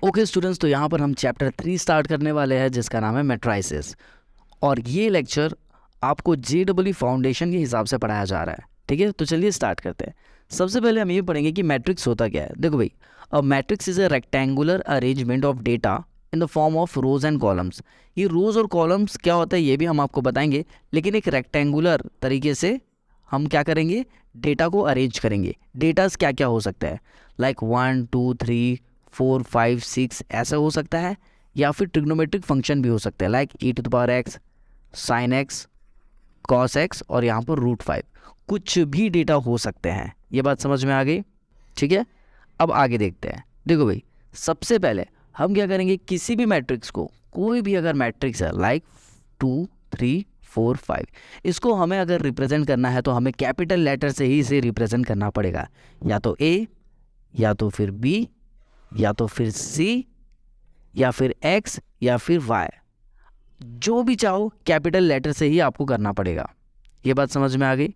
Okay students, तो यहाँ पर हम चैप्टर 3 स्टार्ट करने वाले हैं जिसका नाम है मैट्राइसेस। और ये लेक्चर आपको JEE फाउंडेशन के हिसाब से पढ़ाया जा रहा है। ठीक है, तो चलिए स्टार्ट करते हैं। सबसे पहले हम ये पढ़ेंगे कि मैट्रिक्स होता क्या है। देखो भाई, a matrix is a rectangular arrangement of data in the form of rose and columns. ये रोज और कॉलम्स क्या होता है ये भी हम आपको बताएंगे, लेकिन एक रेक्टेंगुलर तरीके से हम क्या करेंगे, डेटा को अरेंज करेंगे। डेटास क्या क्या हो सकता है, लाइक 1 2 3 4 5 6 ऐसा हो सकता है, या फिर ट्रिग्नोमेट्रिक फंक्शन भी हो सकता है, like e⁻x, sin x, cos x और यहाँ पर √5। कुछ भी डेटा हो सकते हैं। ये बात समझ में आ गई? ठीक है, अब आगे देखते हैं। देखो भाई, सबसे पहले हम क्या करेंगे, किसी भी मैट्रिक्स को, कोई भी अगर मैट्रिक्स है लाइक 2 3 4 5, इसको हमें अगर रिप्रेजेंट करना है तो हमें कैपिटल लेटर से ही इसे रिप्रेजेंट करना पड़ेगा, या तो A, या तो फिर B, या तो फिर C, या फिर X, या फिर Y। जो भी चाहो कैपिटल लेटर से ही आपको करना पड़ेगा। ये बात समझ में आ गई?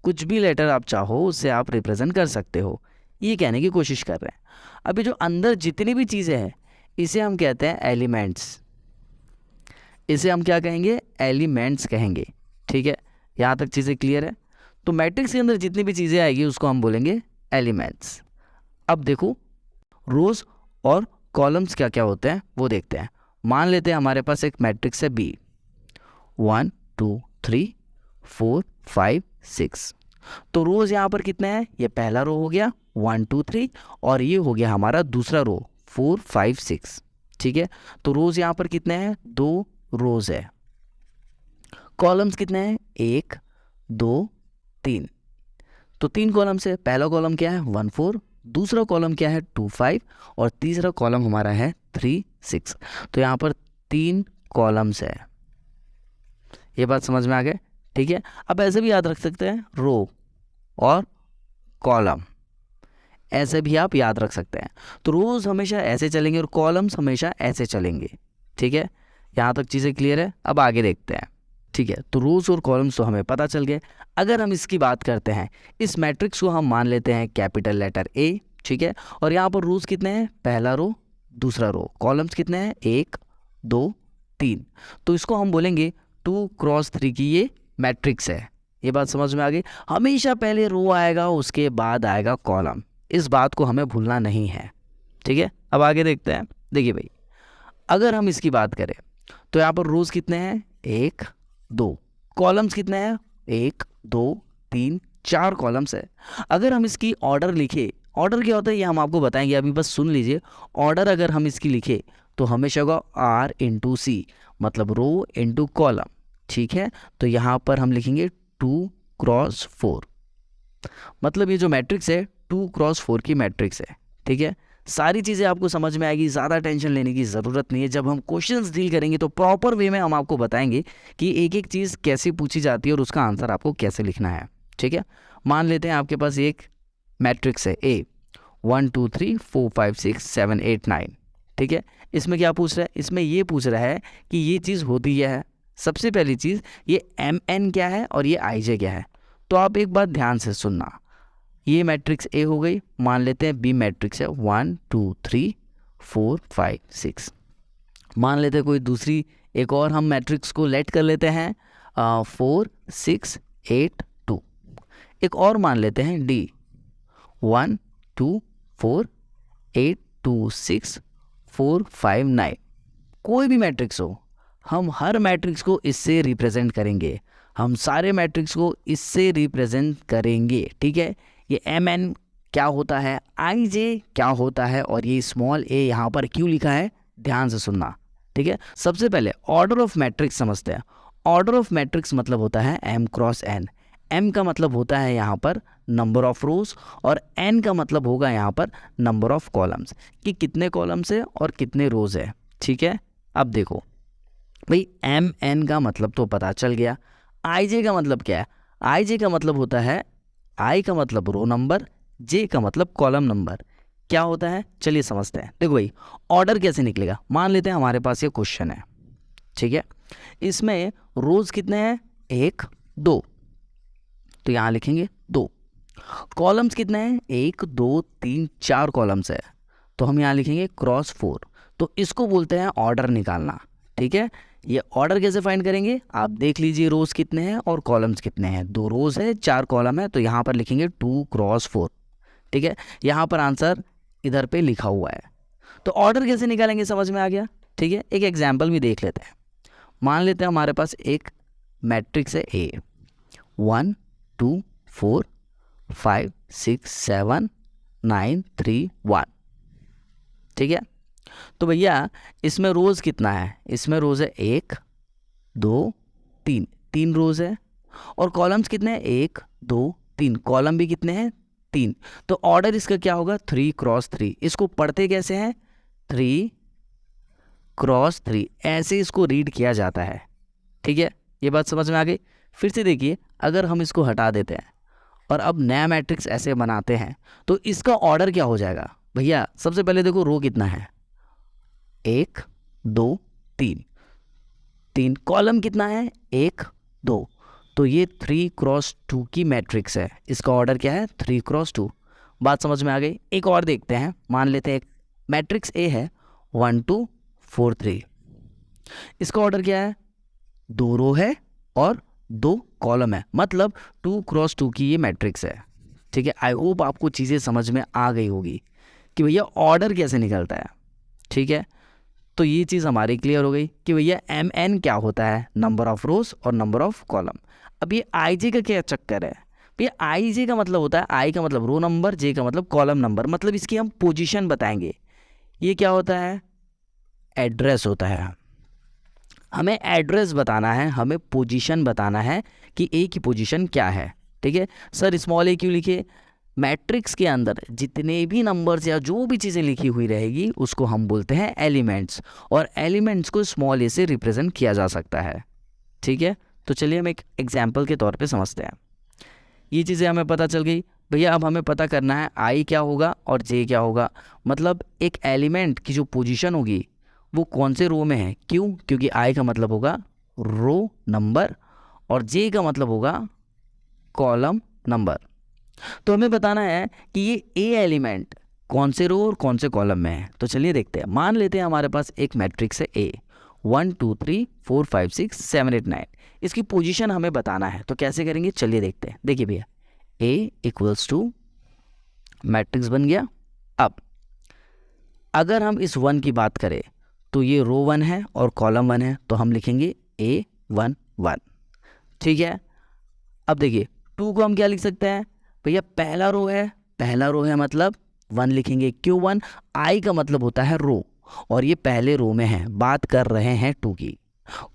कुछ भी लेटर आप चाहो उससे आप रिप्रेजेंट कर सकते हो, ये कहने की कोशिश कर रहे हैं। अभी जो अंदर जितनी भी चीज़ें हैं इसे हम कहते हैं एलिमेंट्स। इसे हम क्या कहेंगे, एलिमेंट्स कहेंगे। ठीक है, यहाँ तक चीज़ें क्लियर है? तो मैट्रिक्स के अंदर जितनी भी चीज़ें आएगी उसको हम बोलेंगे एलिमेंट्स। अब देखो, रोज और कॉलम्स क्या क्या होते हैं वो देखते हैं। मान लेते हैं हमारे पास एक मैट्रिक्स है B, 1 2 3 4 5 6। तो रोज यहाँ पर कितने हैं, ये पहला रो हो गया 1 2 3, और ये हो गया हमारा दूसरा रो 4 5 6। ठीक है, तो रोज यहाँ पर कितने हैं, 2 रोज है। कॉलम्स कितने हैं, 1 2 3। तो 3 कॉलम से पहला कॉलम क्या है 1 4, दूसरा कॉलम क्या है 2 5, और तीसरा कॉलम हमारा है 3 6। तो यहाँ पर 3 कॉलम्स है। ये बात समझ में आ गए? ठीक है, अब ऐसे भी याद रख सकते हैं, रो और कॉलम ऐसे भी आप याद रख सकते हैं। तो रोज हमेशा ऐसे चलेंगे और कॉलम्स हमेशा ऐसे चलेंगे। ठीक है, यहाँ तक चीज़ें क्लियर है? अब आगे देखते हैं। ठीक है, तो रोज और कॉलम्स तो हमें पता चल गए। अगर हम इसकी बात करते हैं, इस मैट्रिक्स को हम मान लेते हैं कैपिटल लेटर A। ठीक है, और यहाँ पर रोज कितने हैं, पहला रो दूसरा रो, कॉलम्स कितने हैं 1 2 3। तो इसको हम बोलेंगे 2 क्रॉस 3 की ये मैट्रिक्स है। ये बात समझ में आ गई? हमेशा पहले रो आएगा उसके बाद आएगा कॉलम, इस बात को हमें भूलना नहीं है। ठीक है, अब आगे देखते हैं। देखिए भाई, अगर हम इसकी बात करें तो यहाँ पर रोज कितने हैं 1 2, कॉलम्स कितने हैं 1 2 3 4 कॉलम्स है। अगर हम इसकी ऑर्डर लिखे, ऑर्डर क्या होता है ये हम आपको बताएंगे, अभी बस सुन लीजिए। ऑर्डर अगर हम इसकी लिखे तो हमेशा होगा R इंटू C, मतलब रो इंटू कॉलम। ठीक है, तो यहाँ पर हम लिखेंगे 2 क्रॉस 4, मतलब ये जो मैट्रिक्स है 2 क्रॉस 4 की मैट्रिक्स है। ठीक है, सारी चीज़ें आपको समझ में आएगी, ज़्यादा टेंशन लेने की ज़रूरत नहीं है। जब हम क्वेश्चंस डील करेंगे तो प्रॉपर वे में हम आपको बताएंगे कि एक एक चीज़ कैसे पूछी जाती है और उसका आंसर आपको कैसे लिखना है। ठीक है, मान लेते हैं आपके पास एक मैट्रिक्स है A, 1 2 3 4 5 6 7 8 9। ठीक है, इसमें क्या पूछ रहा है, इसमें ये पूछ रहा है कि ये चीज़ होती क्या है। सबसे पहली चीज़, ये MN क्या है और ये IJ क्या है। तो आप एक बात ध्यान से सुनना, ये मैट्रिक्स A हो गई, मान लेते हैं B मैट्रिक्स है 1 2 3 4 5 6। मान लेते हैं कोई दूसरी एक और हम मैट्रिक्स को लेट कर लेते हैं 4 6 8 2। एक और मान लेते हैं D, 1 2 4 8 2 6 4 5 9। कोई भी मैट्रिक्स हो, हम हर मैट्रिक्स को इससे रिप्रेजेंट करेंगे, हम सारे मैट्रिक्स को इससे रिप्रेजेंट करेंगे। ठीक है, ये MN क्या होता है, IJ क्या होता है, और ये स्मॉल a यहाँ पर क्यों लिखा है, ध्यान से सुनना। ठीक है, सबसे पहले ऑर्डर ऑफ मैट्रिक्स समझते हैं। ऑर्डर ऑफ मैट्रिक्स मतलब होता है M क्रॉस N। M का मतलब होता है यहाँ पर नंबर ऑफ रोज, और N का मतलब होगा यहाँ पर नंबर ऑफ कॉलम्स, कि कितने कॉलम्स है और कितने रोज है। ठीक है, अब देखो भाई, MN का मतलब तो पता चल गया। IJ का मतलब क्या है, IJ का मतलब होता है, I का मतलब रो नंबर, J का मतलब कॉलम नंबर। क्या होता है चलिए समझते हैं। देखो भाई, ऑर्डर कैसे निकलेगा, मान लेते हैं हमारे पास ये क्वेश्चन है। ठीक है, इसमें रोज कितने हैं 1 2, तो यहाँ लिखेंगे 2। कॉलम्स कितने हैं 1 2 3 4 कॉलम्स है, तो हम यहाँ लिखेंगे क्रॉस 4। तो इसको बोलते हैं ऑर्डर निकालना, ठीक है। ये ऑर्डर कैसे फाइंड करेंगे, आप देख लीजिए रोज कितने हैं और कॉलम्स कितने हैं। 2 रोज है 4 कॉलम है, तो यहाँ पर लिखेंगे 2 क्रॉस 4, ठीक है। यहाँ पर आंसर इधर पे लिखा हुआ है। तो ऑर्डर कैसे निकालेंगे समझ में आ गया, ठीक है। एक एग्जाम्पल भी देख लेते हैं। मान लेते हैं हमारे पास एक मैट्रिक्स है ए, 1 2 4 5 6 7 9 3 1, ठीक है। तो भैया इसमें रोज़ कितना है, इसमें रोज़ है 1 2 3, 3 रोज़ है। और कॉलम्स कितने हैं, 1 2 3, कॉलम भी कितने हैं, 3। तो ऑर्डर इसका क्या होगा, 3 क्रॉस 3। इसको पढ़ते कैसे हैं, 3 क्रॉस 3, ऐसे इसको रीड किया जाता है, ठीक है। ये बात समझ में आ गई। फिर से देखिए, अगर हम इसको हटा देते हैं और अब नया मैट्रिक्स ऐसे बनाते हैं, तो इसका ऑर्डर क्या हो जाएगा भैया। सबसे पहले देखो रो कितना है, 1 2 3, 3 कॉलम कितना है, 1 2। तो ये 3 क्रॉस 2 की मैट्रिक्स है। इसका ऑर्डर क्या है, 3 क्रॉस 2। बात समझ में आ गई। एक और देखते हैं, मान लेते हैं एक मैट्रिक्स ए है 1 2 4 3। इसका ऑर्डर क्या है, 2 रो है और 2 कॉलम है, मतलब 2 क्रॉस 2 की ये मैट्रिक्स है, ठीक है। आई होप आपको चीज़ें समझ में आ गई होगी कि भैया ऑर्डर कैसे निकलता है, ठीक है। तो ये चीज़ हमारी क्लियर हो गई कि भैया एम एन क्या होता है, नंबर ऑफ रोज और नंबर ऑफ कॉलम। अब ये आई जे का क्या चक्कर है भैया, आई जे का मतलब होता है, आई का मतलब रो नंबर, जे का मतलब कॉलम नंबर, मतलब इसकी हम पोजीशन बताएंगे। ये क्या होता है, एड्रेस होता है। हमें एड्रेस बताना है, हमें पोजीशन बताना है कि ए की पोजीशन क्या है, ठीक है। सर स्मॉल ए क्यों लिखे, मैट्रिक्स के अंदर जितने भी नंबर्स या जो भी चीज़ें लिखी हुई रहेगी उसको हम बोलते हैं एलिमेंट्स, और एलिमेंट्स को स्मॉल ए से रिप्रेजेंट किया जा सकता है, ठीक है। तो चलिए हम एक एग्जाम्पल के तौर पे समझते हैं। ये चीज़ें हमें पता चल गई भैया। अब हमें पता करना है आई क्या होगा और जे क्या होगा, मतलब एक एलिमेंट की जो पोजीशन होगी वो कौन से रो में है। क्यों, क्योंकि आई का मतलब होगा रो नंबर और जे का मतलब होगा कॉलम नंबर। तो हमें बताना है कि ये ए एलिमेंट कौन से रो और कौन से कॉलम में है। तो चलिए देखते हैं। मान लेते हैं हमारे पास एक मैट्रिक्स है ए, 1 2 3 4 5 6 7 8 9। इसकी पोजीशन हमें बताना है, तो कैसे करेंगे चलिए देखते हैं। देखिए भैया, ए इक्वल्स टू मैट्रिक्स बन गया। अब अगर हम इस 1 की बात करें तो ये रो 1 है और कॉलम 1 है, तो हम लिखेंगे ए 1 1, ठीक है। अब देखिए 2 को हम क्या लिख सकते हैं भैया, पहला रो है मतलब 1 लिखेंगे। क्यों 1, आई का मतलब होता है रो और ये पहले रो में है, बात कर रहे हैं 2 की।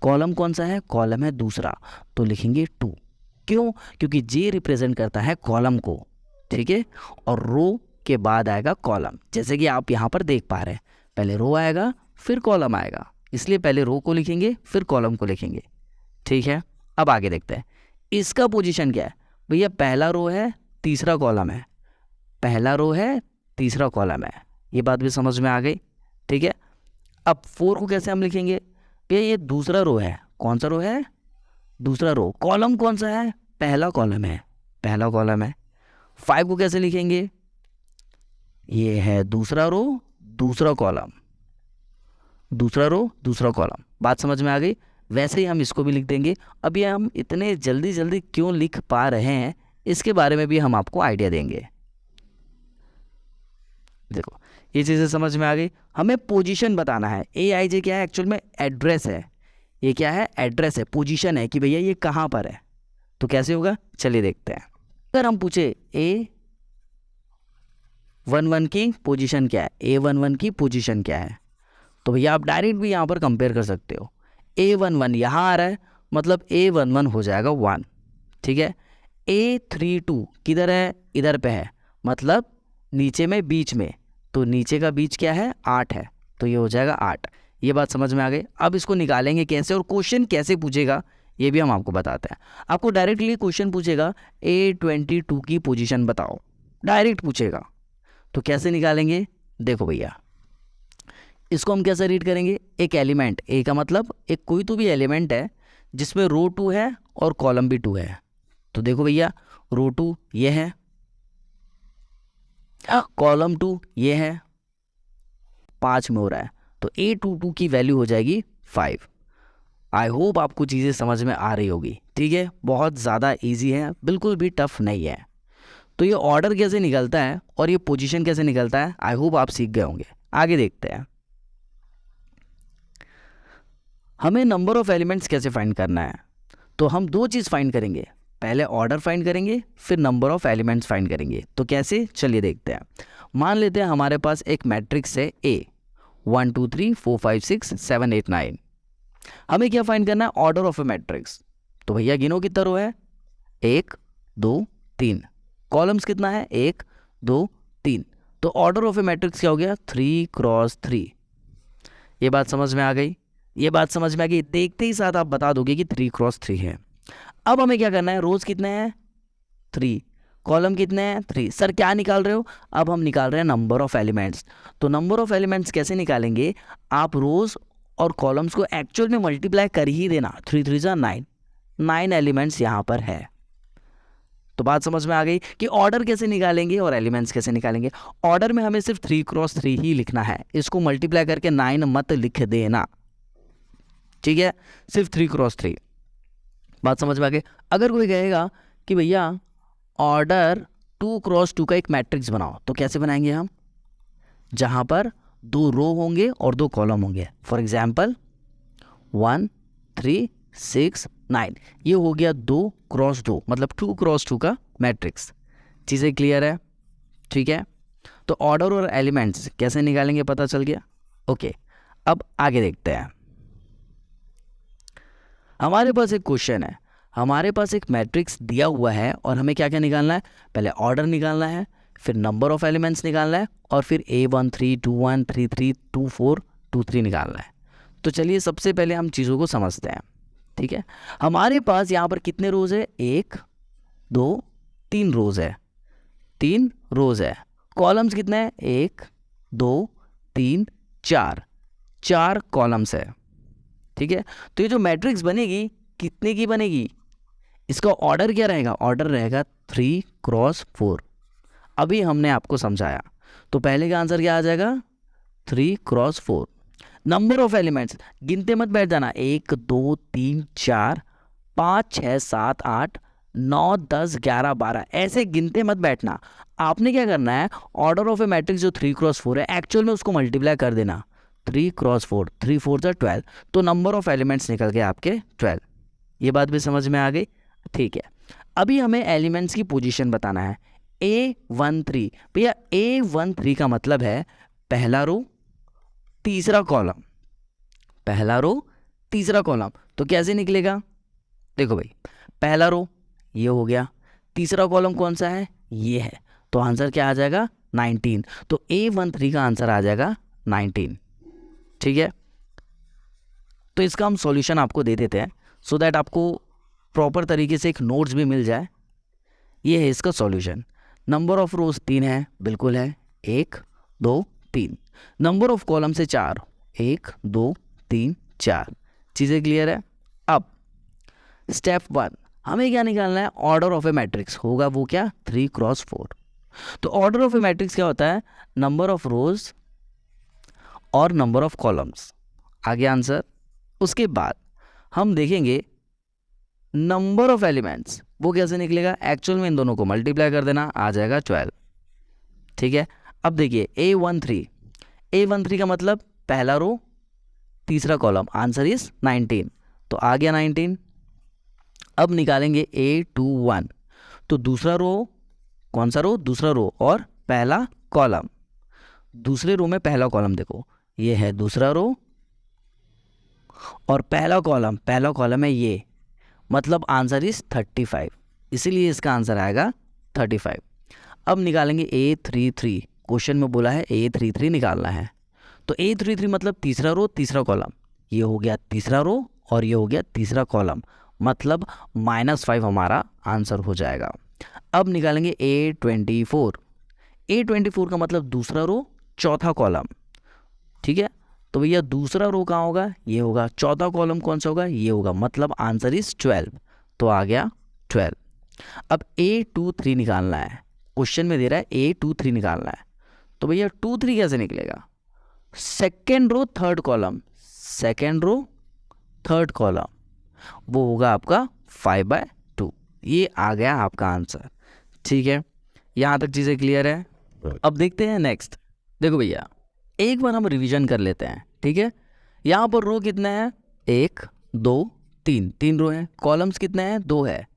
कॉलम कौन सा है, कॉलम है दूसरा, तो लिखेंगे 2। क्यों, क्योंकि जे रिप्रेजेंट करता है कॉलम को, ठीक है। और रो के बाद आएगा कॉलम, जैसे कि आप यहाँ पर देख पा रहे हैं, पहले रो आएगा फिर कॉलम आएगा, इसलिए पहले रो को लिखेंगे फिर कॉलम को लिखेंगे, ठीक है। अब आगे देखते हैं इसका पोजीशन क्या है भैया, पहला रो है तीसरा कॉलम है, पहला रो है तीसरा कॉलम है। ये बात भी समझ में आ गई, ठीक है। अब 4 को कैसे हम लिखेंगे भैया, ये दूसरा रो है, कौन सा रो है, दूसरा रो, कॉलम कौन सा है, पहला कॉलम है, पहला कॉलम है। 5 को कैसे लिखेंगे, ये है दूसरा रो दूसरा कॉलम, दूसरा रो दूसरा कॉलम। बात समझ में आ गई। वैसे ही हम इसको भी लिख देंगे। अब ये हम इतने जल्दी जल्दी क्यों लिख पा रहे हैं, इसके बारे में भी हम आपको आइडिया देंगे। देखो ये चीज़ें समझ में आ गई। हमें पोजीशन बताना है। ए आई जे क्या है, एक्चुअल में एड्रेस है। ये क्या है, एड्रेस है, पोजीशन है कि भैया ये कहाँ पर है। तो कैसे होगा चलिए देखते हैं। अगर हम पूछे ए 1 1 की पोजीशन क्या है, ए 1 1 की पोजीशन क्या है, तो भैया आप डायरेक्ट भी यहाँ पर कंपेयर कर सकते हो। ए 1 1 यहाँ आ रहा है, मतलब ए 1 1 हो जाएगा 1, ठीक है। ए 3 2 किधर है, इधर पे है, मतलब नीचे में बीच में, तो नीचे का बीच क्या है 8 है, तो ये हो जाएगा 8। ये बात समझ में आ गई। अब इसको निकालेंगे कैसे और क्वेश्चन कैसे पूछेगा ये भी हम आपको बताते हैं। आपको डायरेक्टली क्वेश्चन पूछेगा ए 22 की पोजीशन बताओ, डायरेक्ट पूछेगा, तो कैसे निकालेंगे। देखो भैया इसको हम कैसे रीड करेंगे, एक एलिमेंट, ए का मतलब एक कोई तो भी एलिमेंट है जिसमें रो 2 है और कॉलम भी 2 है। तो देखो भैया रो 2 ये है, कॉलम 2 ये है, 5 में हो रहा है, तो A22 की वैल्यू हो जाएगी 5। आई होप आपको चीज़ें समझ में आ रही होगी, ठीक है। बहुत ज़्यादा इजी है, बिल्कुल भी टफ नहीं है। तो ये ऑर्डर कैसे निकलता है और ये पोजीशन कैसे निकलता है, आई होप आप सीख गए होंगे। आगे देखते हैं, हमें नंबर ऑफ एलिमेंट्स कैसे फाइंड करना है। तो हम दो चीज़ फाइंड करेंगे, पहले ऑर्डर फाइंड करेंगे, फिर नंबर ऑफ एलिमेंट्स फाइंड करेंगे। तो कैसे, चलिए देखते हैं। मान लेते हैं हमारे पास एक मैट्रिक्स है A, 1 2 3 4 5 6 7 8 9। हमें क्या फाइंड करना है, ऑर्डर ऑफ ए मैट्रिक्स। तो भैया गिनो कितना रो है, 1 2 3। कॉलम्स कितना है, 1 2 3। तो ऑर्डर ऑफ ए मैट्रिक्स क्या हो गया, 3 क्रॉस 3। ये बात समझ में आ गई, ये बात समझ में आ गई। देखते ही साथ आप बता दोगे कि 3 क्रॉस 3 है। अब हमें क्या करना है, रोज कितने हैं 3, कॉलम कितने हैं 3। सर क्या निकाल रहे हो, अब हम निकाल रहे हैं नंबर ऑफ एलिमेंट्स। तो नंबर ऑफ एलिमेंट्स कैसे निकालेंगे, आप रोज और कॉलम्स को एक्चुअल में मल्टीप्लाई कर ही देना। 3 3 जा 9, 9 एलिमेंट्स यहाँ पर है। तो बात समझ में आ गई कि ऑर्डर कैसे निकालेंगे और एलिमेंट्स कैसे निकालेंगे। ऑर्डर में हमें सिर्फ 3 क्रॉस 3 ही लिखना है, इसको मल्टीप्लाई करके 9 मत लिख देना, ठीक है। सिर्फ 3 क्रॉस 3। बात समझ में आ गई। अगर कोई कहेगा कि भैया ऑर्डर 2 क्रॉस 2 का एक मैट्रिक्स बनाओ, तो कैसे बनाएंगे हम, जहां पर 2 रो होंगे और 2 कॉलम होंगे। फॉर एग्जाम्पल 1 3 6 9, ये हो गया 2 क्रॉस 2, मतलब 2 क्रॉस 2 का मैट्रिक्स। चीज़ें क्लियर है, ठीक है। तो ऑर्डर और एलिमेंट्स कैसे निकालेंगे पता चल गया, ओके। अब आगे देखते हैं। हमारे पास एक क्वेश्चन है, हमारे पास एक मैट्रिक्स दिया हुआ है और हमें क्या क्या निकालना है, पहले ऑर्डर निकालना है, फिर नंबर ऑफ एलिमेंट्स निकालना है, और फिर A1 3 2 1 3 3 2 4 2 3 निकालना है। तो चलिए सबसे पहले हम चीज़ों को समझते हैं, ठीक है। हमारे पास यहाँ पर कितने रोज है, 1 2 3 रोज है, 3 रोज है। कॉलम्स कितने हैं, 1 2 3 4, 4 कॉलम्स है, ठीक है। तो ये जो मैट्रिक्स बनेगी कितने की बनेगी, इसका ऑर्डर क्या रहेगा, ऑर्डर रहेगा 3 क्रॉस 4। अभी हमने आपको समझाया, तो पहले का आंसर क्या आ जाएगा, 3 क्रॉस 4। नंबर ऑफ एलिमेंट्स गिनते मत बैठ जाना, 1 2 3 4 5 6 7 8 9 10 11 12, ऐसे गिनते मत बैठना। आपने क्या करना है, ऑर्डर ऑफ ए मैट्रिक्स जो 3 क्रॉस 4 है, एक्चुअल में उसको मल्टीप्लाई कर देना। 3 क्रॉस 4, 3 4 जा 12, तो नंबर ऑफ एलिमेंट्स निकल गए आपके 12। ये बात भी समझ में आ गई, ठीक है। अभी हमें एलिमेंट्स की पोजीशन बताना है। A13, भैया A13 का मतलब है पहला रो तीसरा कॉलम, पहला रो तीसरा कॉलम। तो कैसे निकलेगा, देखो भाई, पहला रो ये हो गया, तीसरा कॉलम कौन सा है, ये है, तो आंसर क्या आ जाएगा 19। तो A13 का आंसर आ जाएगा 19, ठीक है। तो इसका हम सॉल्यूशन आपको दे देते हैं, सो दैट आपको प्रॉपर तरीके से एक नोट्स भी मिल जाए। ये है इसका सॉल्यूशन। नंबर ऑफ रोज 3 है, बिल्कुल है, 1 2 3। नंबर ऑफ कॉलम से 4, 1 2 3 4। चीज़ें क्लियर है। अब स्टेप 1, हमें क्या निकालना है, ऑर्डर ऑफ ए मैट्रिक्स होगा वो क्या, 3 क्रॉस 4। तो ऑर्डर ऑफ ए मैट्रिक्स क्या होता है, नंबर ऑफ रोज और नंबर ऑफ कॉलम्स। आगे आंसर। उसके बाद हम देखेंगे नंबर ऑफ एलिमेंट्स, वो कैसे निकलेगा, एक्चुअल में इन दोनों को मल्टीप्लाई कर देना, आ जाएगा 12, ठीक है। अब देखिए A13 का मतलब पहला रो तीसरा कॉलम, आंसर इज 19, तो आ गया 19। अब निकालेंगे A21, तो दूसरा रो कौन सा रो, दूसरा रो और पहला कॉलम। दूसरे रो में पहला कॉलम देखो, ये है दूसरा रो और पहला कॉलम है ये, मतलब आंसर इज 35, इसीलिए इसका आंसर आएगा 35। अब निकालेंगे A33, क्वेश्चन में बोला है A33 निकालना है, तो A33 मतलब तीसरा रो तीसरा कॉलम, ये हो गया तीसरा रो और ये हो गया तीसरा कॉलम, मतलब -5 हमारा आंसर हो जाएगा। अब निकालेंगे A24 का मतलब दूसरा रो चौथा कॉलम, ठीक है। तो भैया दूसरा रो कहाँ होगा, ये होगा, चौथा कॉलम कौन सा होगा, ये होगा, मतलब आंसर इज 12, तो आ गया 12। अब A23 निकालना है, क्वेश्चन में दे रहा है A23 निकालना है, तो भैया 23 कैसे निकलेगा, second row third column, second row third column, वो होगा आपका 5/2। ये आ गया आपका आंसर। ठीक है, यहाँ तक चीज़ें क्लियर है। अब देखते हैं नेक्स्ट। देखो भैया, एक बार हम रिवीजन कर लेते हैं। ठीक है, यहाँ पर रो कितने हैं? 1 2 3, 3 रो हैं। कॉलम्स कितने हैं? 2 है।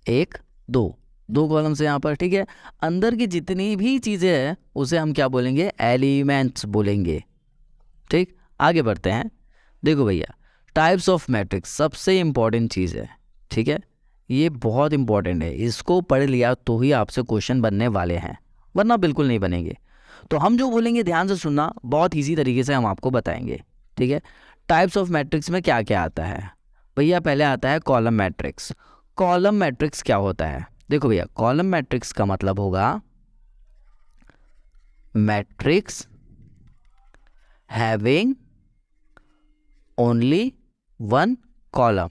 1 2, 2 कॉलम्स है यहाँ पर। ठीक है, अंदर की जितनी भी चीज़ें हैं उसे हम क्या बोलेंगे? एलिमेंट्स बोलेंगे। ठीक, आगे बढ़ते हैं। देखो भैया, टाइप्स ऑफ मैट्रिक्स सबसे इम्पॉर्टेंट चीज़ है। ठीक है, ये बहुत इंपॉर्टेंट है, इसको पढ़ लिया तो ही आपसे क्वेश्चन बनने वाले हैं, वरना बिल्कुल नहीं बनेंगे। तो हम जो बोलेंगे ध्यान से सुनना, बहुत ईजी तरीके से हम आपको बताएंगे। ठीक है, टाइप्स ऑफ मैट्रिक्स में क्या क्या आता है भैया? पहले आता है कॉलम मैट्रिक्स। कॉलम मैट्रिक्स क्या होता है? देखो भैया, कॉलम मैट्रिक्स का मतलब होगा matrix having only one column.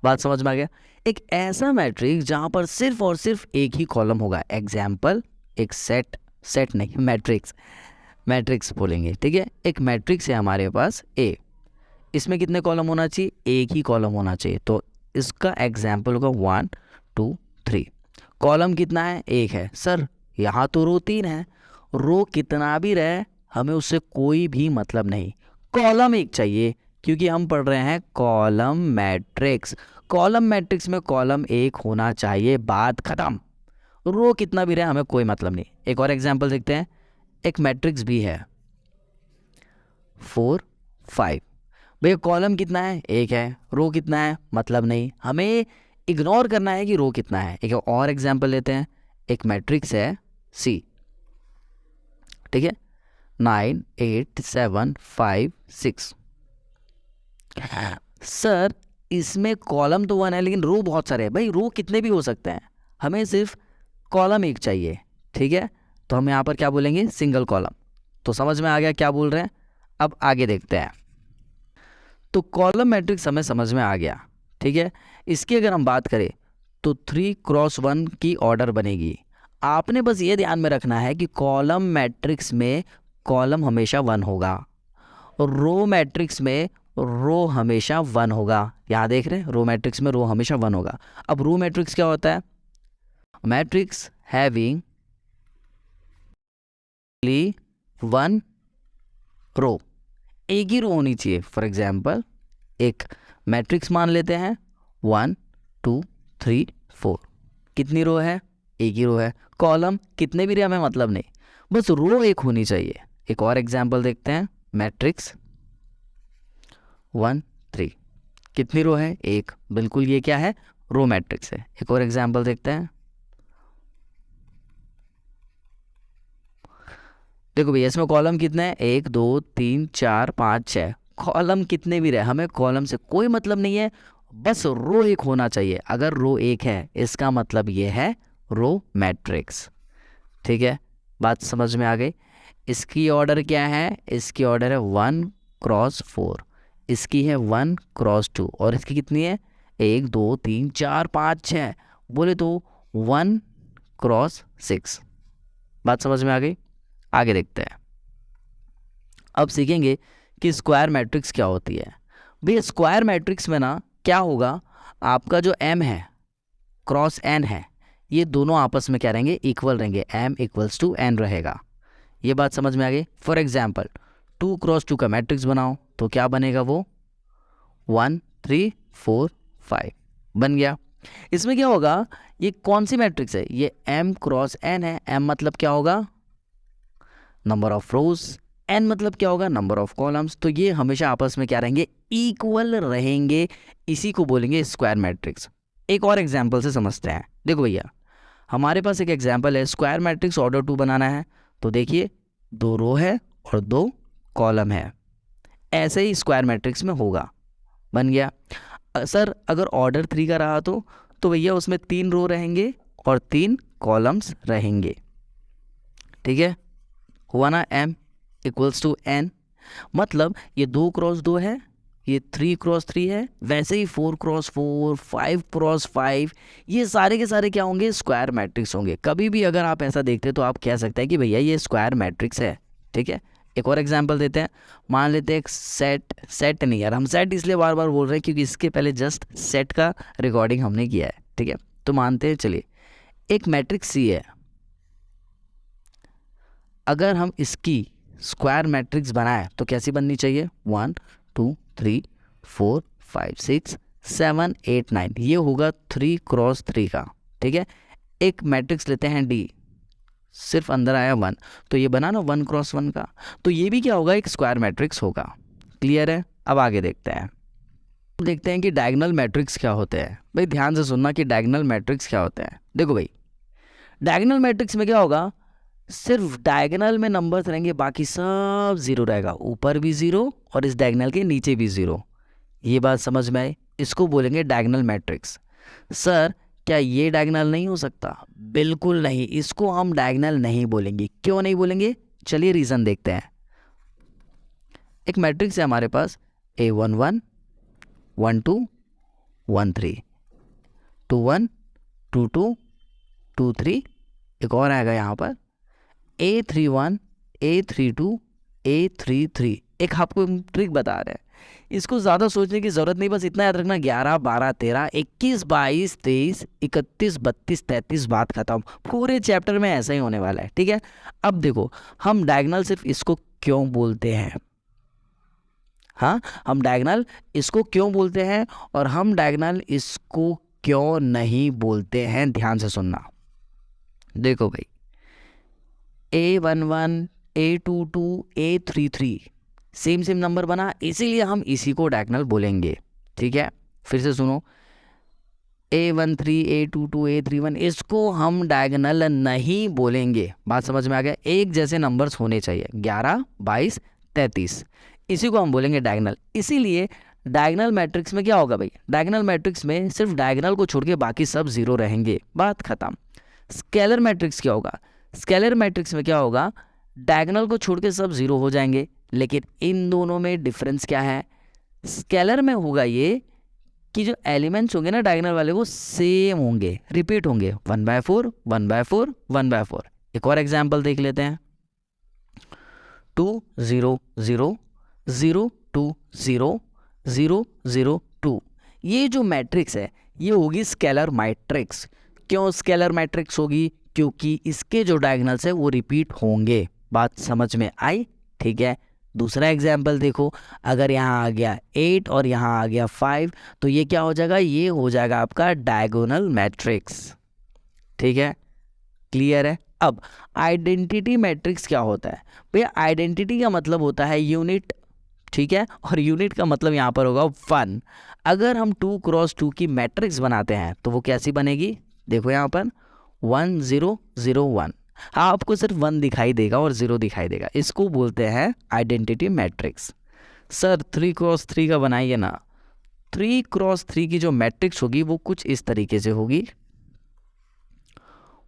बात समझ में आ गया? एक ऐसा मैट्रिक्स जहां पर सिर्फ और सिर्फ एक ही कॉलम होगा। एग्जाम्पल, एक सेट नहीं, मैट्रिक्स बोलेंगे। ठीक है, एक मैट्रिक्स है हमारे पास ए, इसमें कितने कॉलम होना चाहिए? एक ही कॉलम होना चाहिए। तो इसका एग्जाम्पल होगा 1 2 3। कॉलम कितना है? एक है। सर यहाँ तो रो 3 है। रो कितना भी रहे हमें उससे कोई भी मतलब नहीं, कॉलम एक चाहिए, क्योंकि हम पढ़ रहे हैं कॉलम मैट्रिक्स। कॉलम मैट्रिक्स में कॉलम एक होना चाहिए, बात खत्म। रो कितना भी रहे हमें कोई मतलब नहीं। एक और एग्जाम्पल देखते हैं। एक मैट्रिक्स भी है 4 5। भैया कॉलम कितना है? एक है। रो कितना है? मतलब नहीं, हमें इग्नोर करना है कि रो कितना है। एक और एग्जाम्पल लेते हैं। एक मैट्रिक्स है सी, ठीक है, 9 8 7 5 6। सर इसमें कॉलम तो 1 है लेकिन रो बहुत सारे हैं। भाई रो कितने भी हो सकते हैं, हमें सिर्फ कॉलम एक चाहिए। ठीक है, तो हम यहाँ पर क्या बोलेंगे? Single column. तो समझ में आ गया क्या बोल रहे हैं? अब आगे देखते हैं। तो कॉलम मैट्रिक्स हमें समझ में आ गया। ठीक है, इसकी अगर हम बात करें तो 3x1 की ऑर्डर बनेगी। आपने बस ये ध्यान में रखना है कि कॉलम मैट्रिक्स में कॉलम हमेशा 1 होगा और रो मैट्रिक्स में रो हमेशा 1 होगा। यहाँ देख रहे हैं, रो मैट्रिक्स में रो हमेशा 1 होगा। अब रो मैट्रिक्स क्या होता है? मैट्रिक्स हैविंग ओनली 1 रो, एक ही रो होनी चाहिए। फॉर एग्जाम्पल एक मैट्रिक्स मान लेते हैं 1 2 3 4। कितनी रो है? एक ही रो है। कॉलम कितने भी रहे हमें मतलब नहीं, बस रो एक होनी चाहिए। एक और एग्जाम्पल देखते हैं। मैट्रिक्स 1 3, कितनी रो है? एक। बिल्कुल ये क्या है? रो मैट्रिक्स है। एक और एग्जाम्पल देखते हैं। देखो भैया इसमें कॉलम कितने हैं? 1 2 3 4 5 6। कॉलम कितने भी रहे हमें कॉलम से कोई मतलब नहीं है, बस रो एक होना चाहिए। अगर रो एक है इसका मतलब ये है रो मैट्रिक्स। ठीक है, बात समझ में आ गई? इसकी ऑर्डर क्या है? इसकी ऑर्डर है 1x4, इसकी है 1x2 और इसकी कितनी है? 1 2 3 4 5 6, बोले तो 1x6। बात समझ में आ गई? आगे देखते हैं। अब सीखेंगे कि स्क्वायर मैट्रिक्स क्या होती है। भैया स्क्वायर मैट्रिक्स में ना क्या होगा, आपका जो m है क्रॉस n है, ये दोनों आपस में क्या रहेंगे? इक्वल रहेंगे। m = n रहेगा। ये बात समझ में आ गई? फॉर एग्जाम्पल 2x2 का मैट्रिक्स बनाओ तो क्या बनेगा? वो 1 3 4 5 बन गया। इसमें क्या होगा? ये कौन सी मैट्रिक्स है? ये m क्रॉस n है। m मतलब क्या होगा? Number of rose. n मतलब क्या होगा? Number of columns. तो ये हमेशा आपस में क्या रहेंगे? इक्वल रहेंगे। इसी को बोलेंगे स्क्वायर मैट्रिक्स। एक और एग्जाम्पल से समझते हैं। देखो भैया हमारे पास एक एग्जाम्पल है, स्क्वायर मैट्रिक्स ऑर्डर 2 बनाना है। तो देखिए 2 रो है और 2 कॉलम है, ऐसे ही स्क्वायर मैट्रिक्स में होगा। बन गया। सर अगर ऑर्डर 3 का रहा तो भैया उसमें 3 रो रहेंगे और 3 कॉलम्स रहेंगे। ठीक है, हुआ ना? m = n। मतलब ये 2x2 है, ये 3x3 है, वैसे ही 4x4 5x5, ये सारे के सारे क्या होंगे? स्क्वायर मैट्रिक्स होंगे। कभी भी अगर आप ऐसा देखते तो आप कह सकते हैं कि भैया ये स्क्वायर मैट्रिक्स है। ठीक है, एक और एग्जांपल देते हैं, मान लेते हैं एक सेट नहीं यार, हम सेट इसलिए बार बार बोल रहे हैं क्योंकि इसके पहले जस्ट सेट का रिकॉर्डिंग हमने किया है, ठीक है। तो मानते हैं, चलिए एक मैट्रिक्स सी है, अगर हम इसकी स्क्वायर मैट्रिक्स बनाए तो कैसी बननी चाहिए, 1 2 3 4 5 6 7 8 9, ये होगा 3 क्रॉस 3 का, ठीक है। एक मैट्रिक्स लेते हैं डी, सिर्फ अंदर आया 1, तो ये बना ना 1 क्रॉस 1 का, तो ये भी क्या होगा, एक स्क्वायर मैट्रिक्स होगा। क्लियर है। अब आगे देखते हैं, देखते हैं कि डायगोनल मैट्रिक्स क्या होते हैं। भाई ध्यान से सुनना कि डायगोनल मैट्रिक्स क्या होते हैं। देखो भाई, डायगोनल मैट्रिक्स में क्या होगा, सिर्फ डायगोनल में नंबर्स रहेंगे, बाकी सब जीरो रहेगा, ऊपर भी जीरो और इस डायगोनल के नीचे भी जीरो। ये बात समझ में आई, इसको बोलेंगे डायगोनल मैट्रिक्स। सर क्या ये डायगोनल नहीं हो सकता, बिल्कुल नहीं, इसको हम डायगोनल नहीं बोलेंगे। क्यों नहीं बोलेंगे, चलिए रीज़न देखते हैं। एक मैट्रिक्स है हमारे पास A11 1 2 1 3 2 1 2 2 2 3, एक और आएगा यहाँ पर A31 A32 A33। एक आपको ट्रिक बता रहे हैं, इसको ज़्यादा सोचने की ज़रूरत नहीं, बस इतना याद रखना 11 12 13 21 22 23 31 32 33, बात खत्म। पूरे चैप्टर में ऐसा ही होने वाला है, ठीक है। अब देखो, हम डायगोनल सिर्फ इसको क्यों बोलते हैं, हाँ हम डायगोनल इसको क्यों बोलते हैं और हम डायगोनल इसको क्यों नहीं बोलते हैं, ध्यान से सुनना। देखो भाई, A11 A22 A33 same number बना, इसीलिए हम इसी को डायगोनल बोलेंगे, ठीक है। फिर से सुनो, A13 A22 A31, इसको हम डायगोनल नहीं बोलेंगे। बात समझ में आ गया, एक जैसे नंबर्स होने चाहिए, 11 22 33, इसी को हम बोलेंगे डायगोनल। इसीलिए डायगोनल मैट्रिक्स में क्या होगा भाई, डायगोनल मैट्रिक्स में सिर्फ डायगोनल को छोड़ के बाकी सब जीरो रहेंगे, बात खत्म। स्केलर मैट्रिक्स क्या होगा, स्केलर मैट्रिक्स में क्या होगा, डायगोनल को छोड़ के सब जीरो हो जाएंगे, लेकिन इन दोनों में डिफरेंस क्या है, स्केलर में होगा ये कि जो एलिमेंट्स होंगे ना डायगोनल वाले वो सेम होंगे, रिपीट होंगे, 1/4 1/4 1/4। एक और एग्जांपल देख लेते हैं, 2 0 0 0 2 0 0 0 2, ये जो मैट्रिक्स है ये होगी स्केलर मैट्रिक्स। क्यों स्केलर मैट्रिक्स होगी, क्योंकि इसके जो डायगोनल्स है वो रिपीट होंगे। बात समझ में आई, ठीक है। दूसरा एग्जाम्पल देखो, अगर यहाँ आ गया 8 और यहाँ आ गया 5, तो ये क्या हो जाएगा, ये हो जाएगा आपका डायगोनल मैट्रिक्स, ठीक है। क्लियर है। अब आइडेंटिटी मैट्रिक्स क्या होता है भैया, आइडेंटिटी का मतलब होता है यूनिट, ठीक है, और यूनिट का मतलब यहाँ पर होगा 1। अगर हम 2 क्रॉस 2 की मैट्रिक्स बनाते हैं तो वो कैसी बनेगी, देखो यहाँ पर 1 0 0 1, हाँ आपको सिर्फ 1 दिखाई देगा और 0 दिखाई देगा, इसको बोलते हैं आइडेंटिटी मैट्रिक्स। सर 3 क्रॉस 3 का बनाइए ना, 3 क्रॉस 3 की जो मैट्रिक्स होगी वो कुछ इस तरीके से होगी,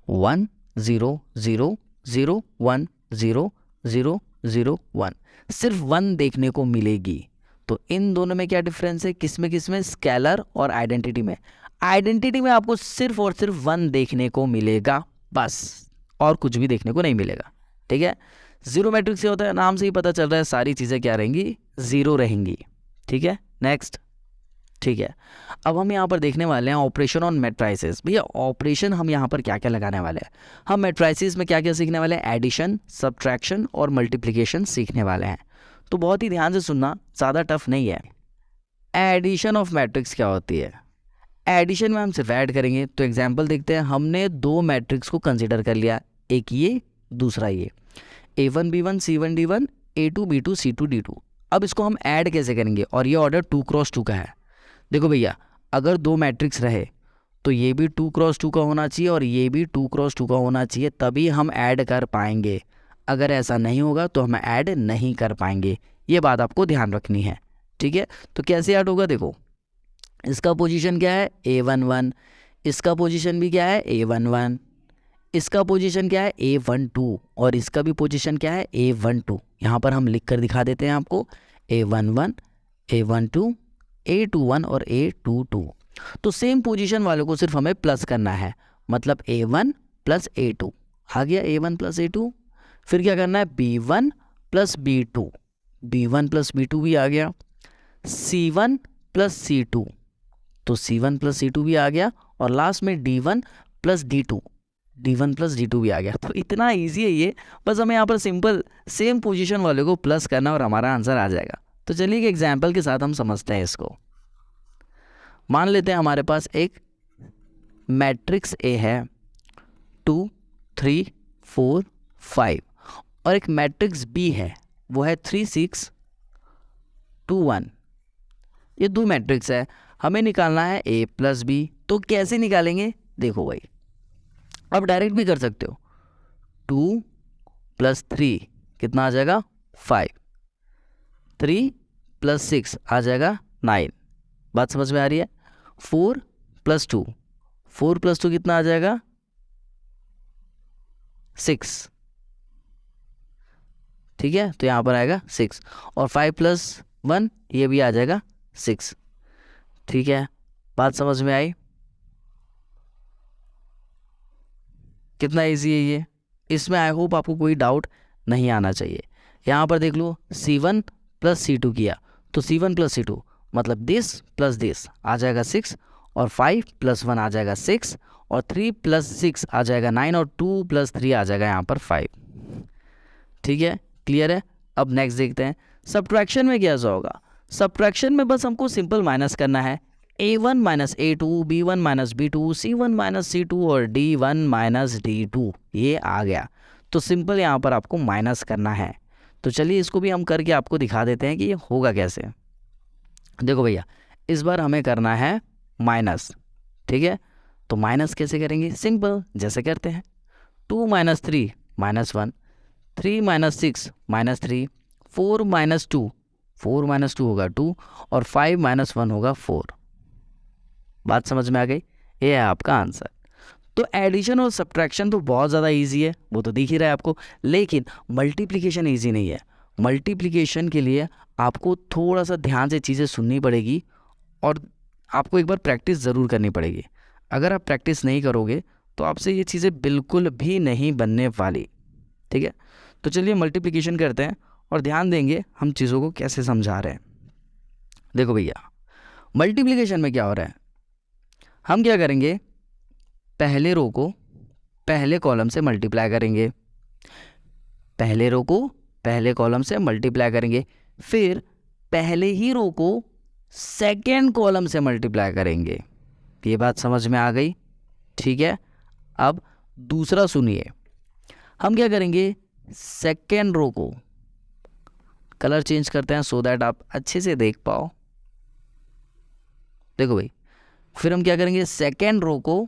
1 0 0 0 1 0 0 0 1, सिर्फ 1 देखने को मिलेगी। तो इन दोनों में क्या डिफरेंस है, किसमें, स्केलर और आइडेंटिटी में। आइडेंटिटी में आपको सिर्फ और सिर्फ 1 देखने को मिलेगा, बस, और कुछ भी देखने को नहीं मिलेगा, ठीक है। जीरो मैट्रिक्स से होता है, नाम से ही पता चल रहा है सारी चीज़ें क्या रहेंगी, जीरो रहेंगी, ठीक है। नेक्स्ट, ठीक है। अब हम यहाँ पर देखने वाले हैं ऑपरेशन ऑन मैट्राइसेस। भैया ऑपरेशन हम यहाँ पर क्या क्या लगाने वाले हैं, हम मैट्राइसेस में क्या क्या सीखने वाले हैं, एडिशन सब्ट्रैक्शन और मल्टीप्लिकेशन सीखने वाले हैं। तो बहुत ही ध्यान से सुनना, ज़्यादा टफ नहीं है। एडिशन ऑफ मैट्रिक्स क्या होती है, एडिशन में हम सिर्फ ऐड करेंगे। तो एग्जांपल देखते हैं, हमने 2 मैट्रिक्स को कंसीडर कर लिया, एक ये दूसरा ये, A1 B1 C1 D1 A2 B2 C2 D2। अब इसको हम ऐड कैसे करेंगे, और ये ऑर्डर 2 क्रॉस 2 का है। देखो भैया, अगर 2 मैट्रिक्स रहे तो ये भी 2 क्रॉस 2 का होना चाहिए और ये भी 2 क्रॉस 2 का होना चाहिए, तभी हम ऐड कर पाएंगे। अगर ऐसा नहीं होगा तो हम ऐड नहीं कर पाएंगे, ये बात आपको ध्यान रखनी है, ठीक है। तो कैसे ऐड होगा, देखो इसका पोजीशन क्या है A11, इसका पोजीशन भी क्या है A11, इसका पोजीशन क्या है A12 और इसका भी पोजीशन क्या है A12। यहाँ पर हम लिख कर दिखा देते हैं आपको, A11 A12 A21 और A22। तो सेम पोजीशन वालों को सिर्फ हमें प्लस करना है, मतलब A1 प्लस A2 आ गया, A1 प्लस A2। फिर क्या करना है, B1 plus B2, B1 plus B2 भी आ गया, C1 प्लस C2, तो C1 प्लस C2 भी आ गया, और लास्ट में D1 plus D2, D1 plus D2 भी आ गया। तो इतना इजी है ये, बस हमें यहाँ पर सिंपल सेम पोजीशन वाले को प्लस करना और हमारा आंसर आ जाएगा। तो चलिए एक एग्जाम्पल के साथ हम समझते हैं इसको। मान लेते हैं हमारे पास एक मैट्रिक्स ए है 2 3 4 5, और एक मैट्रिक्स बी है वो है 3 6 2 1। ये दो मैट्रिक्स है, हमें निकालना है ए प्लस बी। तो कैसे निकालेंगे, देखो भाई, अब डायरेक्ट भी कर सकते हो। 2 प्लस 3 कितना आ जाएगा 5, 3 प्लस 6 आ जाएगा 9, बात समझ में आ रही है। 4 प्लस 2, 4 प्लस 2 कितना आ जाएगा 6, ठीक है, तो यहाँ पर आएगा 6, और 5 प्लस 1 ये भी आ जाएगा 6, ठीक है, बात समझ में आई। कितना इजी है ये, इसमें आई होप आपको कोई डाउट नहीं आना चाहिए। यहाँ पर देख लो, C1 प्लस C2 किया तो C1 प्लस C2 मतलब दिस प्लस दिस आ जाएगा 6, और 5 प्लस 1 आ जाएगा 6, और 3 प्लस 6 आ जाएगा 9, और 2 प्लस 3 आ जाएगा यहाँ पर 5, ठीक है, क्लियर है। अब नेक्स्ट देखते हैं सब्ट्रैक्शन में क्या होगा। सब्ट्रैक्शन में बस हमको सिंपल माइनस करना है, A1 minus A2, B1 minus B2, C1 minus C2 और D1 माइनस D2, ये आ गया। तो सिंपल यहाँ पर आपको माइनस करना है। तो चलिए इसको भी हम करके आपको दिखा देते हैं कि ये होगा कैसे। देखो भैया, इस बार हमें करना है माइनस, ठीक है, तो माइनस कैसे करेंगे, सिंपल जैसे करते हैं। 2 minus 3 minus 1, 3 minus 6 minus 3, 4 minus 2, 4 minus 2 होगा 2, और 5 माइनस 1 होगा 4, बात समझ में आ गई। ये है आपका आंसर। तो एडिशन और सब्ट्रैक्शन तो बहुत ज़्यादा इजी है, वो तो दिख ही रहा है आपको, लेकिन मल्टीप्लिकेशन इजी नहीं है। मल्टीप्लिकेशन के लिए आपको थोड़ा सा ध्यान से चीज़ें सुननी पड़ेगी, और आपको एक बार प्रैक्टिस ज़रूर करनी पड़ेगी। अगर आप प्रैक्टिस नहीं करोगे तो आपसे ये चीज़ें बिल्कुल भी नहीं बनने वाली, ठीक है। तो चलिए मल्टीप्लिकेशन करते हैं और ध्यान देंगे हम चीज़ों को कैसे समझा रहे हैं। देखो भैया, मल्टीप्लिकेशन में क्या हो रहा है, हम क्या करेंगे, पहले रो को पहले कॉलम से मल्टीप्लाई करेंगे, पहले रो को पहले कॉलम से मल्टीप्लाई करेंगे, फिर पहले ही रो को सेकेंड कॉलम से मल्टीप्लाई करेंगे। ये बात समझ में आ गई, ठीक है। अब दूसरा सुनिए, हम क्या करेंगे, सेकेंड रो को कलर चेंज करते हैं सो दैट आप अच्छे से देख पाओ। देखो भाई, फिर हम क्या करेंगे, सेकेंड रो को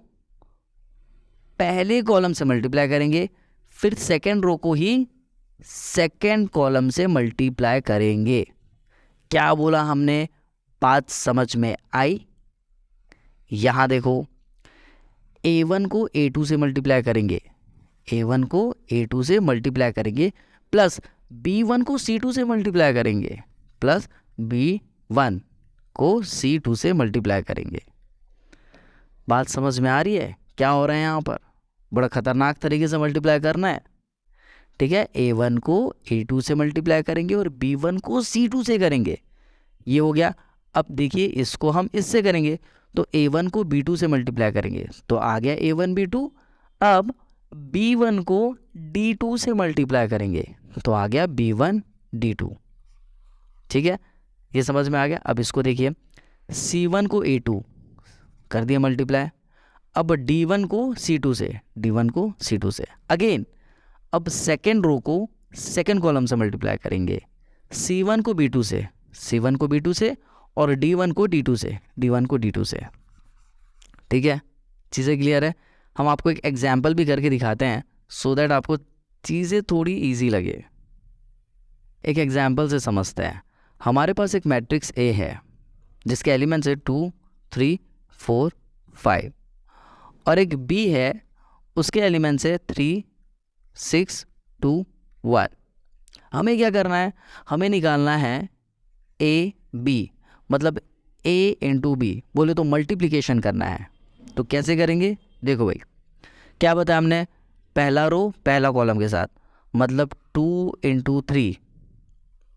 पहले कॉलम से मल्टीप्लाई करेंगे, फिर सेकेंड रो को ही सेकेंड कॉलम से मल्टीप्लाई करेंगे। क्या बोला हमने, बात समझ में आई। यहां देखो, A1 को A2 से मल्टीप्लाई करेंगे, A1 को A2 से मल्टीप्लाई करेंगे, प्लस B1 को C2 से मल्टीप्लाई करेंगे, प्लस B1 को C2 से मल्टीप्लाई करेंगे। बात समझ में आ रही है क्या हो रहा है यहाँ पर, बड़ा खतरनाक तरीके से मल्टीप्लाई करना है, ठीक है। A1 को A2 से मल्टीप्लाई करेंगे और B1 को C2 से करेंगे, ये हो गया। अब देखिए इसको हम इससे करेंगे, तो A1 को B2 से मल्टीप्लाई करेंगे तो आ गया A1 B2। अब B1 को D2 से मल्टीप्लाई करेंगे तो आ गया B1 D2, ठीक है, ये समझ में आ गया। अब इसको देखिए, C1 को A2 कर दिया मल्टीप्लाई, अब D1 को C2 से, D1 को C2 से अगेन। अब सेकेंड रो को सेकेंड कॉलम से मल्टीप्लाई करेंगे, C1 को B2 से, C1 को B2 से, और D1 को D2 से, D1 को D2 से, ठीक है, चीज़ें क्लियर है। हम आपको एक एग्जाम्पल भी करके दिखाते हैं सो दैट आपको चीज़ें थोड़ी इजी लगे। एक एग्जाम्पल से समझते हैं। हमारे पास एक मैट्रिक्स ए है जिसके एलिमेंट्स है 2 3 4 5, और एक बी है उसके एलिमेंट्स है 3 6 2 1। हमें क्या करना है, हमें निकालना है ए बी, मतलब a इंटू बी, बोले तो मल्टीप्लिकेशन करना है। तो कैसे करेंगे, देखो भाई, क्या बताया हमने, पहला रो पहला कॉलम के साथ, मतलब 2 इंटू 3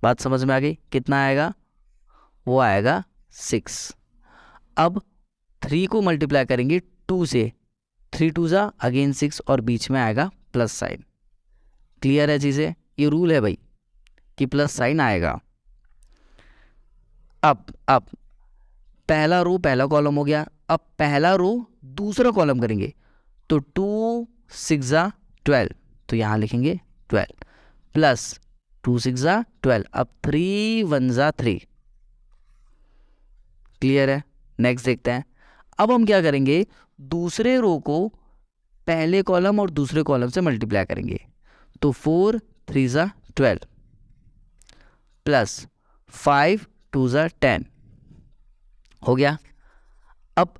बात समझ में आ गई? कितना आएगा? वो आएगा 6। अब 3 को मल्टीप्लाई करेंगे 2 से, 3 2 जा अगेन 6 और बीच में आएगा प्लस साइन। क्लियर है चीज़ें? ये रूल है भाई कि प्लस साइन आएगा। अब पहला रो पहला कॉलम हो गया, अब पहला रो दूसरा कॉलम करेंगे तो 2 6 जा 12, तो यहाँ लिखेंगे 12 प्लस 2 6 जा 12, अब 3 1 जा 3। क्लियर है? नेक्स्ट देखते हैं। अब हम क्या करेंगे, दूसरे रो को पहले कॉलम और दूसरे कॉलम से मल्टीप्लाई करेंगे तो 4 3 जा 12 प्लस 5 2 जा 10 हो गया। अब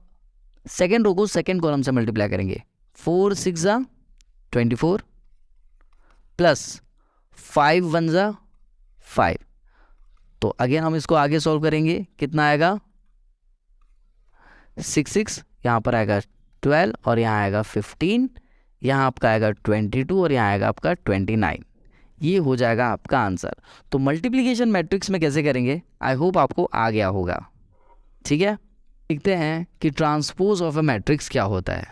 सेकेंड रो को सेकेंड कॉलम से मल्टीप्लाई करेंगे, 4 6 जा 24 प्लस 5 1 जा 5, तो अगेन हम इसको आगे सॉल्व करेंगे, कितना आएगा 6 6, यहाँ पर आएगा 12 और यहाँ आएगा 15, यहाँ आपका आएगा 22 और यहाँ आएगा आपका 29। ये हो जाएगा आपका आंसर। तो मल्टीप्लिकेशन मैट्रिक्स में कैसे करेंगे, आई होप आपको आ गया होगा। ठीक है, देखते हैं कि ट्रांसपोज ऑफ अ मैट्रिक्स क्या होता है।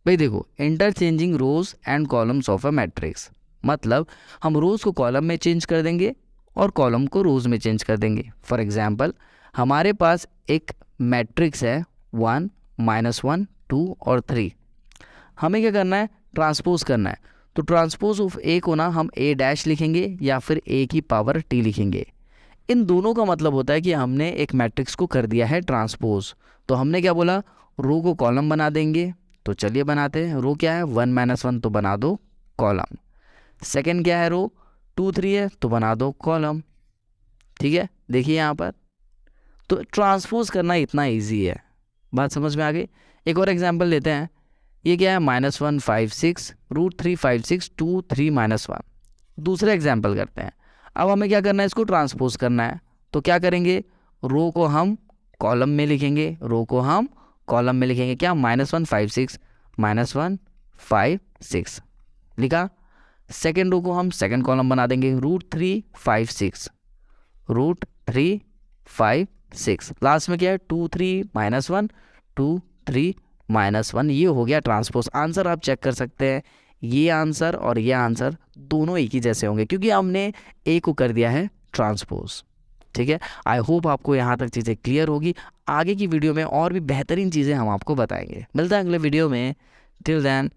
भाई देखो, interchanging rows and columns of a matrix, मतलब हम रोज को कॉलम में चेंज कर देंगे और कॉलम को रोज में चेंज कर देंगे। फॉर एग्जाम्पल, हमारे पास एक मैट्रिक्स है 1 -1 2 और 3, हमें क्या करना है, ट्रांसपोज करना है। तो ट्रांसपोज ऑफ ए को ना हम ए डैश लिखेंगे या फिर ए की पावर टी लिखेंगे। इन दोनों का मतलब होता है कि हमने एक मैट्रिक्स को कर दिया है ट्रांसपोज। तो हमने क्या बोला, रो को कॉलम बना देंगे, तो चलिए बनाते हैं। रो क्या है 1 -1, तो बना दो कॉलम। सेकेंड क्या है, रो 2 3 है, तो बना दो कॉलम। ठीक है, देखिए यहाँ पर तो ट्रांसपोज करना इतना ईजी है। बात समझ में आ गई? एक और एग्जाम्पल लेते हैं। ये क्या है -1 5 6 √3 5 6 2 3 -1। दूसरा एग्जाम्पल करते हैं। अब हमें क्या करना है, इसको ट्रांसपोज करना है। तो क्या करेंगे, रो को हम कॉलम में लिखेंगे, रो को हम कॉलम में लिखेंगे। क्या -1 5 6 -1 5 6 लिखा। सेकेंड रो को हम सेकेंड कॉलम बना देंगे, √3 5 6 √3 5 6। लास्ट में क्या है 2 3 -1 2 3 -1। ये हो गया ट्रांसपोज। आंसर आप चेक कर सकते हैं, ये आंसर और ये आंसर दोनों एक ही जैसे होंगे क्योंकि हमने ए को कर दिया है ट्रांसपोज। ठीक है, आई होप आपको यहाँ तक चीज़ें क्लियर होगी। आगे की वीडियो में और भी बेहतरीन चीज़ें हम आपको बताएंगे। मिलता है अगले वीडियो में। Till then